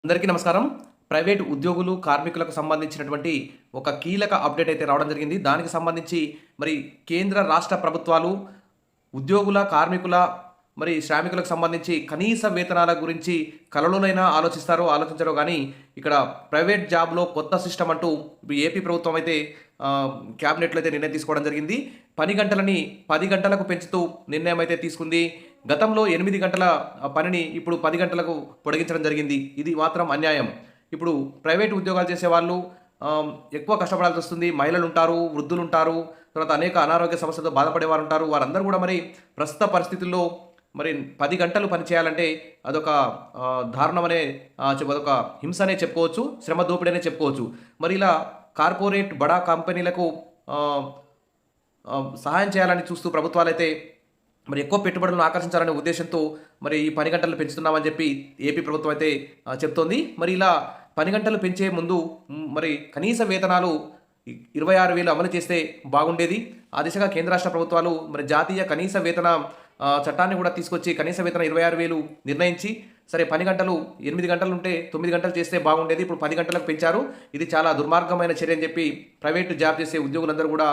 అందరికీ నమస్కారం. ప్రైవేట్ ఉద్యోగులు, కార్మికులకు సంబంధించినటువంటి ఒక కీలక అప్డేట్ అయితే రావడం జరిగింది. దానికి సంబంధించి మరి కేంద్ర, రాష్ట్ర ప్రభుత్వాలు ఉద్యోగుల, కార్మికుల శ్రామికులకు సంబంధించి కనీస వేతనాల గురించి కలలోనైనా ఆలోచించరో కానీ ఇక్కడ ప్రైవేట్ జాబ్‌లో కొత్త సిస్టమ్ అంటూ ఏపీ ప్రభుత్వం అయితే క్యాబినెట్‌లో అయితే నిర్ణయం తీసుకోవడం జరిగింది. పని గంటలని 10 గంటలకు పెంచుతూ నిర్ణయం అయితే తీసుకుంది. గతంలో 8 గంటల పనిని ఇప్పుడు 10 గంటలకు పొడిగించడం జరిగింది. ఇది మాత్రం అన్యాయం. ఇప్పుడు ప్రైవేట్ ఉద్యోగాలు చేసేవాళ్ళు ఎక్కువ కష్టపడాల్సి వస్తుంది. మహిళలుంటారు, వృద్ధులుంటారు, తర్వాత అనేక అనారోగ్య సమస్యలతో బాధపడేవారుంటారు. వారందరూ కూడా ప్రస్తుత పరిస్థితుల్లో 10 గంటలు పని చేయాలంటే అదొక దారుణమనే అదొక హింసనే చెప్పుకోవచ్చు. శ్రమ దోపిడీ అనే చెప్పుకోవచ్చు. ఇలా కార్పొరేట్ బడా కంపెనీలకు సహాయం చేయాలని చూస్తూ ప్రభుత్వాలైతే ఎక్కువ పెట్టుబడులను ఆకర్షించాలనే ఉద్దేశంతో ఈ పని గంటలు పెంచుతున్నామని చెప్పి ఏపీ ప్రభుత్వం అయితే చెప్తోంది. ఇలా పని గంటలు పెంచే ముందు కనీస వేతనాలు 26,000 అమలు చేస్తే బాగుండేది. ఆ దిశగా కేంద్ర రాష్ట్ర ప్రభుత్వాలు జాతీయ కనీస వేతన చట్టాన్ని కూడా తీసుకొచ్చి కనీస వేతనం 26,000 నిర్ణయించి పని గంటలు 8 గంటలు ఉంటే 9 గంటలు చేస్తే బాగుండేది. ఇప్పుడు 10 గంటలకు పెంచారు. ఇది చాలా దుర్మార్గమైన చర్య అని చెప్పి ప్రైవేటు జాబ్ చేసే ఉద్యోగులందరూ కూడా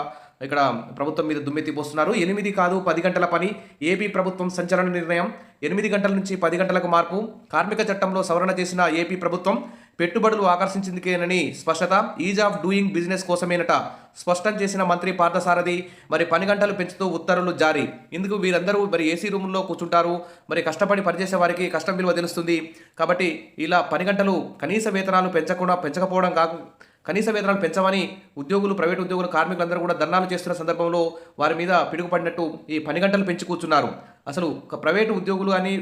ఇక్కడ ప్రభుత్వం మీద దుమ్మెత్తి పోస్తున్నారు. 8 కాదు 10 గంటల పని. ఏపీ ప్రభుత్వం సంచలన నిర్ణయం. 8 గంటల నుంచి 10 గంటలకు మార్పు. కార్మిక చట్టంలో సవరణ చేసిన ఏపీ ప్రభుత్వం పెట్టుబడులు ఆకర్షించిందికేనని స్పష్టత. ఈజ్ ఆఫ్ డూయింగ్ బిజినెస్ కోసమేనట స్పష్టం చేసిన మంత్రి పార్థసారథి. పని గంటలు పెంచుతూ ఉత్తర్వులు జారీ. ఇందుకు వీరందరూ ఏసీ రూముల్లో కూర్చుంటారు. కష్టపడి పనిచేసే వారికి కష్టం విలువ తెలుస్తుంది. కాబట్టి ఇలా పని గంటలు కనీస వేతనాలు పెంచకపోవడం కనీస వేతనాలు పెంచమని ఉద్యోగులు, ప్రైవేట్ ఉద్యోగులు, కార్మికులందరూ కూడా ధర్నాలు చేస్తున్న సందర్భంలో వారి మీద పిడుగుపడినట్టు ఈ పని గంటలు పెంచి కూర్చున్నారు. అసలు ప్రైవేటు ఉద్యోగులు అని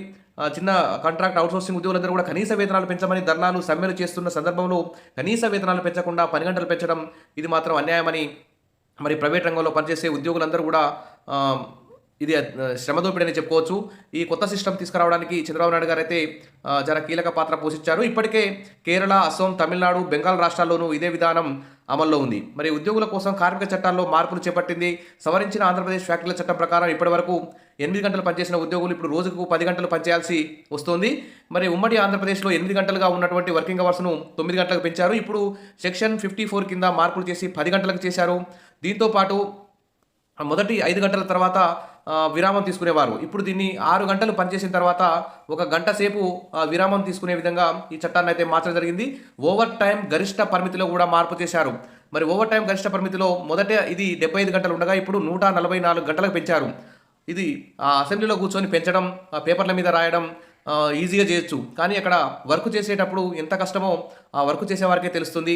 చిన్న కాంట్రాక్ట్ అవుట్సోర్సింగ్ ఉద్యోగులందరూ కూడా కనీస వేతనాలు పెంచమని ధర్నాలు, సమ్మెలు చేస్తున్న సందర్భంలో కనీస వేతనాలు పెంచకుండా పని గంటలు పెంచడం ఇది మాత్రం అన్యాయమని ప్రైవేట్ రంగంలో పనిచేసే ఉద్యోగులందరూ కూడా ఇది శ్రమ దోపిడీ అని చెప్పుకోవచ్చు. ఈ కొత్త సిస్టమ్ తీసుకురావడానికి చంద్రబాబు నాయుడు గారు అయితే చాలా కీలక పాత్ర పోషించారు. ఇప్పటికే కేరళ, అస్సాం, తమిళనాడు, బెంగాల్ రాష్ట్రాల్లోనూ ఇదే విధానం అమల్లో ఉంది. ఉద్యోగుల కోసం కార్మిక చట్టాల్లో మార్పులు చేపట్టింది. సవరించిన ఆంధ్రప్రదేశ్ ఫ్యాక్టరీల చట్టం ప్రకారం ఇప్పటివరకు 8 గంటలు పనిచేసిన ఉద్యోగులు ఇప్పుడు రోజుకు 10 గంటలు పనిచేయాల్సి వస్తుంది. ఉమ్మడి ఆంధ్రప్రదేశ్లో 8 గంటలుగా ఉన్నటువంటి వర్కింగ్ అవర్స్ను 9 గంటలకు పెంచారు. ఇప్పుడు సెక్షన్ 54 కింద మార్పులు చేసి 10 గంటలకు చేశారు. దీంతోపాటు మొదటి 5 గంటల తర్వాత విరామం తీసుకునేవారు. ఇప్పుడు దీన్ని 6 గంటలు పనిచేసిన తర్వాత 1 గంట సేపు విరామం తీసుకునే విధంగా ఈ చట్టాన్ని అయితే మార్చడం జరిగింది. ఓవర్ టైం గరిష్ట పరిమితిలో కూడా మార్పు చేశారు. ఓవర్ టైం గరిష్ట పరిమితిలో మొదట ఇది 75 గంటలు ఉండగా ఇప్పుడు 144 గంటలకు పెంచారు. ఇది అసెంబ్లీలో కూర్చొని పెంచడం, పేపర్ల మీద రాయడం ఈజీగా చేయొచ్చు. కానీ అక్కడ వర్క్ చేసేటప్పుడు ఎంత కష్టమో ఆ వర్క్ చేసేవారికే తెలుస్తుంది.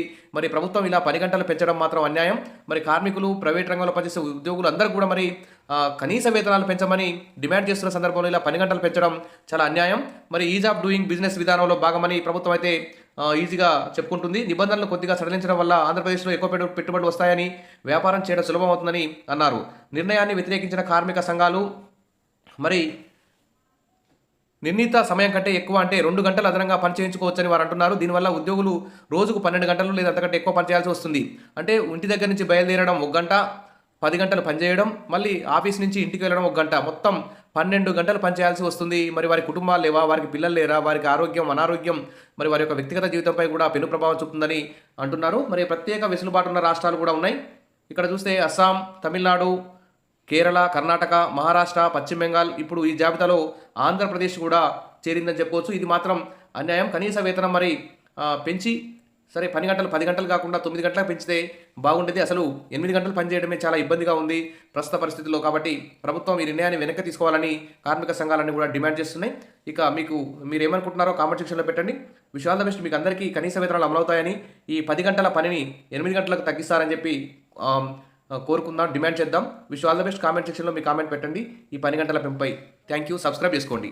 ప్రభుత్వం ఇలా 10 గంటలు పెంచడం మాత్రం అన్యాయం. కార్మికులు, ప్రైవేట్ రంగంలో పనిచేసే ఉద్యోగులు అందరూ కూడా కనీస వేతనాలు పెంచమని డిమాండ్ చేస్తున్న సందర్భంలో ఇలా 10 గంటలు పెంచడం చాలా అన్యాయం. ఈజ్ ఆఫ్ డూయింగ్ బిజినెస్ విధానంలో భాగమని ప్రభుత్వం అయితే ఈజీగా చెప్పుకుంటుంది. నిబంధనలు కొద్దిగా సడలించడం వల్ల ఆంధ్రప్రదేశ్లో ఎక్కువ పెట్టుబడులు వస్తాయని, వ్యాపారం చేయడం సులభం అవుతుందని అన్నారు. నిర్ణయాన్ని వ్యతిరేకించిన కార్మిక సంఘాలు నిర్ణీత సమయం కంటే ఎక్కువ అంటే 2 గంటలు అదనంగా పని చేయించుకోవచ్చని వారు అంటున్నారు. దీనివల్ల ఉద్యోగులు రోజుకు 12 గంటలు లేదా అంతకంటే ఎక్కువ పని చేయాల్సి వస్తుంది. అంటే ఇంటి దగ్గర నుంచి బయలుదేరడం 1 గంట, 10 గంటలు పనిచేయడం, మళ్ళీ ఆఫీస్ నుంచి ఇంటికి వెళ్ళడం 1 గంట, మొత్తం 12 గంటలు పనిచేయాల్సి వస్తుంది. వారి కుటుంబాలు లేవా, వారికి పిల్లలు లేరా, వారికి ఆరోగ్యం, అనారోగ్యం, వారి యొక్క వ్యక్తిగత జీవితంపై కూడా పెను ప్రభావం చూపుతుందని అంటున్నారు. ప్రత్యేక వెసులుబాటు ఉన్న రాష్ట్రాలు కూడా ఉన్నాయి. ఇక్కడ చూస్తే అస్సాం, తమిళనాడు, కేరళ, కర్ణాటక, మహారాష్ట్ర, పశ్చిమ బెంగాల్, ఇప్పుడు ఈ జాబితాలో ఆంధ్రప్రదేశ్ కూడా చేరిందని చెప్పుకోవచ్చు. ఇది మాత్రం అన్యాయం. కనీస వేతనం పెంచి పని గంటలు 10 గంటలు కాకుండా 9 గంటలకు పెంచితే బాగుండేది. అసలు 8 గంటలు పనిచేయడమే చాలా ఇబ్బందిగా ఉంది ప్రస్తుత పరిస్థితుల్లో. కాబట్టి ప్రభుత్వం ఈ నిర్ణయాన్ని వెనక్కి తీసుకోవాలని కార్మిక సంఘాలన్నీ కూడా డిమాండ్ చేస్తున్నాయి. ఇక మీరు ఏమనుకుంటున్నారో కామెంట్ సెక్షన్లో పెట్టండి. Wish all the best. మీకు అందరికీ కనీస వేతనాలు అమలవుతాయని, ఈ 10 గంటల పనిని 8 గంటలకు తగ్గిస్తారని చెప్పి కోరుకుందాం, డిమాండ్ చేద్దాం. Wish all the best. Comment సెక్షన్లో మీ కామెంట్ పెట్టండి ఈ 10 గంటల పెంపై. Thank you. సబ్స్క్రైబ్ చేసుకోండి.